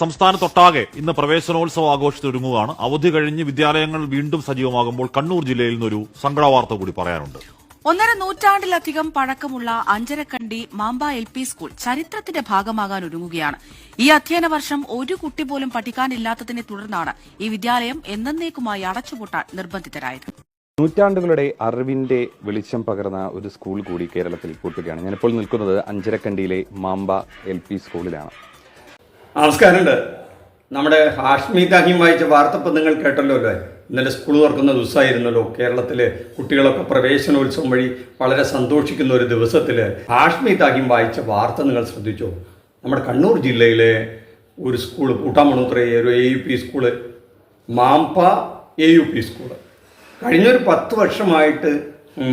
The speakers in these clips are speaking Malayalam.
സംസ്ഥാനത്തൊട്ടാകെ ഇന്ന് പ്രവേശനോത്സവ ആഘോഷത്തിനൊരുങ്ങുകയാണ്. അവധി കഴിഞ്ഞ് വിദ്യാലയങ്ങൾ വീണ്ടും സജീവമാകുമ്പോൾ കണ്ണൂർ ജില്ലയിൽ നിന്നൊരു സങ്കടവാർത്ത കൂടി പറയാനുണ്ട്. 1.5 നൂറ്റാണ്ടിലധികം പഴക്കമുള്ള അഞ്ചരക്കണ്ടി മാമ്പ LP സ്കൂൾ ചരിത്രത്തിന്റെ ഭാഗമാകാൻ ഒരുങ്ങുകയാണ്. ഈ അധ്യയന വർഷം ഒരു കുട്ടി പോലും പഠിക്കാനില്ലാത്തതിനെ തുടർന്നാണ് ഈ വിദ്യാലയം എന്നേക്കുമായി അടച്ചുപൂട്ടാൻ നിർബന്ധിതരായത്. നൂറ്റാണ്ടുകളുടെ അറിവിന്റെ വെളിച്ചം പകർന്ന ഒരു സ്കൂൾ കൂടി കേരളത്തിൽ പൂട്ടുകയാണ്. ഞാനിപ്പോൾ നിൽക്കുന്നത് അഞ്ചരക്കണ്ടിയിലെ മാമ്പ LP സ്കൂളിലാണ്. നമസ്കാരമുണ്ട്. നമ്മുടെ ഹാഷ്മി താഹിം വായിച്ച വാർത്തപ്പം നിങ്ങൾ കേട്ടല്ലോ അല്ലേ? ഇന്നലെ സ്കൂൾ തുറക്കുന്ന ദിവസമായിരുന്നല്ലോ. കേരളത്തിലെ കുട്ടികളൊക്കെ പ്രവേശനോത്സവം വഴി വളരെ സന്തോഷിക്കുന്ന ഒരു ദിവസത്തിൽ ഹാഷ്മി താഹിം വായിച്ച വാർത്ത നിങ്ങൾ ശ്രദ്ധിച്ചോ? നമ്മുടെ കണ്ണൂർ ജില്ലയിലെ ഒരു സ്കൂൾ പൂട്ടാമണൂത്ര ഒരു AUP school, mamba AUP school. കഴിഞ്ഞൊരു 10 വർഷമായിട്ട്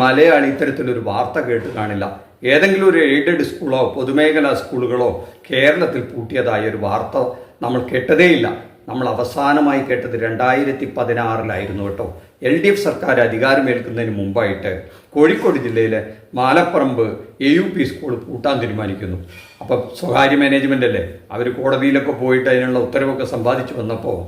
മലയാളി ഇത്തരത്തിലൊരു വാർത്ത കേട്ട് കാണില്ല. ഏതെങ്കിലും ഒരു എയ്ഡഡ് സ്കൂളോ പൊതുമേഖലാ സ്കൂളുകളോ കേരളത്തിൽ പൂട്ടിയതായ ഒരു വാർത്ത നമ്മൾ കേട്ടതേയില്ല. നമ്മൾ അവസാനമായി കേട്ടത് 2016 കേട്ടോ. LDF സർക്കാർ അധികാരമേൽക്കുന്നതിന് മുമ്പായിട്ട് കോഴിക്കോട് ജില്ലയിലെ മാലപ്പറമ്പ് AUP സ്കൂൾ പൂട്ടാൻ തീരുമാനിക്കുന്നു. അപ്പം സ്വകാര്യ മാനേജ്മെൻ്റ് അല്ലേ, അവർ കോടതിയിലൊക്കെ പോയിട്ട് അതിനുള്ള ഉത്തരവൊക്കെ സമ്പാദിച്ചു വന്നപ്പോൾ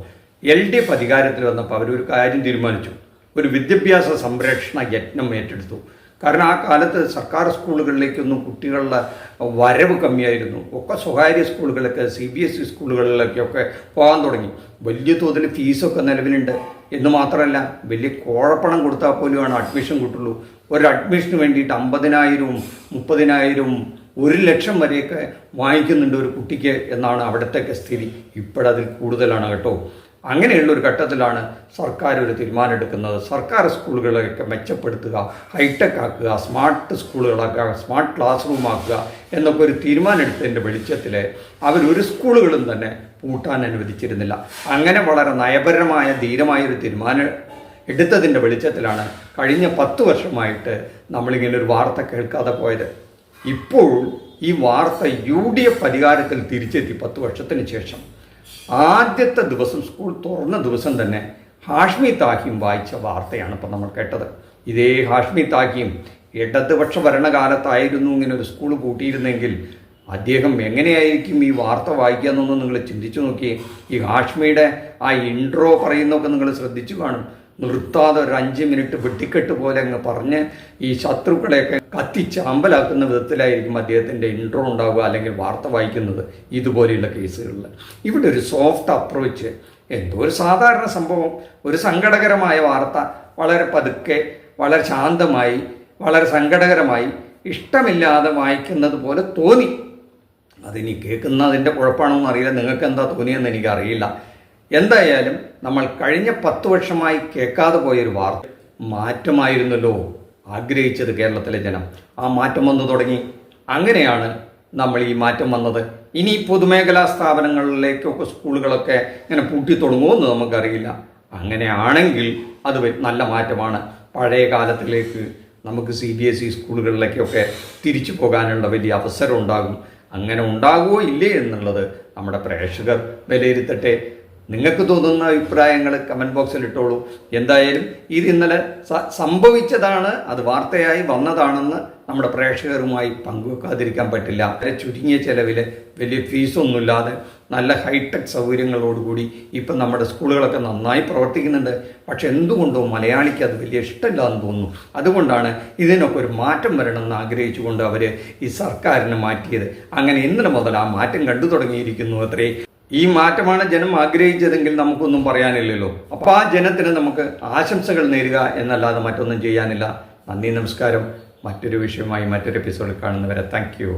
LDF അധികാരത്തിൽ വന്നപ്പോൾ അവരൊരു കാര്യം തീരുമാനിച്ചു. ഒരു വിദ്യാഭ്യാസ സംരക്ഷണ യജ്ഞം ഏറ്റെടുത്തു. കാരണം ആ കാലത്ത് സർക്കാർ സ്കൂളുകളിലേക്കൊന്നും കുട്ടികളുടെ വരവ് കമ്മിയായിരുന്നു. ഒക്കെ സ്വകാര്യ സ്കൂളുകളിലൊക്കെ CBSE സ്കൂളുകളിലൊക്കെ പോകാൻ തുടങ്ങി. വലിയ തോതിൽ ഫീസൊക്കെ നിലവിലുണ്ട് എന്ന് മാത്രമല്ല വലിയ കോഴപ്പണം കൊടുത്താൽ പോലുമാണ് അഡ്മിഷൻ കിട്ടുള്ളൂ. ഒരു അഡ്മിഷന് വേണ്ടിയിട്ട് 50,000, 30,000, 1,00,000 വരെയൊക്കെ വാങ്ങിക്കുന്നുണ്ട് ഒരു കുട്ടിക്ക് എന്നാണ് അവിടത്തെയൊക്കെ സ്ഥിതി. ഇപ്പോഴതിൽ കൂടുതലാണ് കേട്ടോ. അങ്ങനെയുള്ള ഒരു ഘട്ടത്തിലാണ് സർക്കാർ ഒരു തീരുമാനം എടുക്കുന്നത്. സർക്കാർ സ്കൂളുകളൊക്കെ മെച്ചപ്പെടുത്തുക, ഹൈടെക് ആക്കുക, സ്മാർട്ട് സ്കൂളുകളാക്കുക, സ്മാർട്ട് ക്ലാസ് റൂം ആക്കുക എന്നൊക്കെ ഒരു തീരുമാനം എടുത്തതിൻ്റെ വെളിച്ചത്തിൽ അവരൊരു സ്കൂളുകളും തന്നെ പൂട്ടാൻ അനുവദിച്ചിരുന്നില്ല. അങ്ങനെ വളരെ നയപരമായ ധീരമായൊരു തീരുമാനം എടുത്തതിൻ്റെ വെളിച്ചത്തിലാണ് കഴിഞ്ഞ 10 വർഷമായിട്ട് നമ്മളിങ്ങനെ ഒരു വാർത്ത കേൾക്കാതെ പോയത്. ഇപ്പോൾ ഈ വാർത്ത UDF അധികാരത്തിൽ തിരിച്ചെത്തി 10 വർഷത്തിന് ശേഷം. ആദ്യത്തെ ദിവസം സ്കൂൾ തുറന്ന ദിവസം തന്നെ ഹാഷ്മി താഹിം വായിച്ച വാർത്തയാണ് ഇപ്പം നമ്മൾ കേട്ടത്. ഇതേ ഹാഷ്മി താഹിം ഇടതുപക്ഷ ഭരണകാലത്തായിരുന്നു ഇങ്ങനെ ഒരു സ്കൂൾ പൂട്ടിയിരുന്നെങ്കിൽ അദ്ദേഹം എങ്ങനെയായിരിക്കും ഈ വാർത്ത വായിക്കുക എന്നൊന്നും നിങ്ങൾ ചിന്തിച്ചു നോക്കിയേ. ഈ ഹാഷ്മിയുടെ ആ ഇൻട്രോ പറയുന്നതൊക്കെ നിങ്ങൾ ശ്രദ്ധിച്ചു കാണും. നിർത്താതെ ഒരു 5 മിനിറ്റ് വെട്ടിക്കെട്ട് പോലെ അങ്ങ് പറഞ്ഞ് ഈ ശത്രുക്കളെയൊക്കെ കത്തിച്ചാമ്പലാക്കുന്ന വിധത്തിലായിരിക്കും അദ്ദേഹത്തിൻ്റെ ഇൻട്രോ ഉണ്ടാവുക, അല്ലെങ്കിൽ വാർത്ത വായിക്കുന്നത് ഇതുപോലെയുള്ള കേസുകളിൽ. ഇവിടെ ഒരു സോഫ്റ്റ് അപ്രോച്ച്, എന്തോ ഒരു സാധാരണ സംഭവം, ഒരു സങ്കടകരമായ വാർത്ത വളരെ പതുക്കെ, വളരെ ശാന്തമായി, വളരെ സങ്കടകരമായി, ഇഷ്ടമില്ലാതെ വായിക്കുന്നത് പോലെ തോന്നി. അതിനി കേൾക്കുന്നതിൻ്റെ കുഴപ്പമാണോന്ന് അറിയില്ല, നിങ്ങൾക്ക് എന്താ തോന്നിയെന്ന് എനിക്കറിയില്ല. എന്തായാലും നമ്മൾ കഴിഞ്ഞ 10 വർഷമായി കേൾക്കാതെ പോയൊരു വാർത്ത മാറ്റമായിരുന്നല്ലോ ആഗ്രഹിച്ചത് കേരളത്തിലെ ജനം. ആ മാറ്റം വന്നു തുടങ്ങി. അങ്ങനെയാണ് നമ്മൾ ഈ മാറ്റം വന്നത്. ഇനി പൊതുമേഖലാ സ്ഥാപനങ്ങളിലേക്കൊക്കെ സ്കൂളുകളൊക്കെ ഇങ്ങനെ പൂട്ടി തുടങ്ങുമെന്ന് നമുക്കറിയില്ല. അങ്ങനെയാണെങ്കിൽ അത് നല്ല മാറ്റമാണ്. പഴയ കാലത്തിലേക്ക് നമുക്ക് CBSE സ്കൂളുകളിലേക്കൊക്കെ തിരിച്ചു പോകാനുള്ള വലിയ അവസരം ഉണ്ടാകും. അങ്ങനെ ഉണ്ടാകുമോ ഇല്ലേ എന്നുള്ളത് നമ്മുടെ പ്രേക്ഷകർ വിലയിരുത്തട്ടെ. നിങ്ങൾക്ക് തോന്നുന്ന അഭിപ്രായങ്ങൾ കമൻറ്റ് ബോക്സിൽ ഇട്ടോളൂ. എന്തായാലും ഇത് ഇന്നലെ സംഭവിച്ചതാണ്, അത് വാർത്തയായി വന്നതാണെന്ന് നമ്മുടെ പ്രേക്ഷകരുമായി പങ്കുവെക്കാതിരിക്കാൻ പറ്റില്ല. ചുരുങ്ങിയ ചെലവിൽ വലിയ ഫീസൊന്നുമില്ലാതെ നല്ല ഹൈടെക് സൗകര്യങ്ങളോടുകൂടി ഇപ്പം നമ്മുടെ സ്കൂളുകളൊക്കെ നന്നായി പ്രവർത്തിക്കുന്നുണ്ട്. പക്ഷെ എന്തുകൊണ്ടോ മലയാളിക്ക് അത് വലിയ ഇഷ്ടമില്ല എന്ന് തോന്നുന്നു. അതുകൊണ്ടാണ് ഇതിനൊക്കെ ഒരു മാറ്റം വരണമെന്ന് ആഗ്രഹിച്ചുകൊണ്ട് അവർ ഈ സർക്കാരിനെ മാറ്റിയത്. അങ്ങനെ ഇന്നലെ മുതൽ ആ മാറ്റം കണ്ടു തുടങ്ങിയിരിക്കുന്നു അത്രേ. ഈ മാറ്റമാണ് ജനം ആഗ്രഹിച്ചതെങ്കിൽ നമുക്കൊന്നും പറയാനില്ലല്ലോ. അപ്പോൾ ആ ജനത്തിന് നമുക്ക് ആശംസകൾ നേരുക എന്നല്ലാതെ മറ്റൊന്നും ചെയ്യാനില്ല. നന്ദി, നമസ്കാരം. മറ്റൊരു വിഷയമായി മറ്റൊരു എപ്പിസോഡിൽ കാണുന്നവരെ താങ്ക് യു.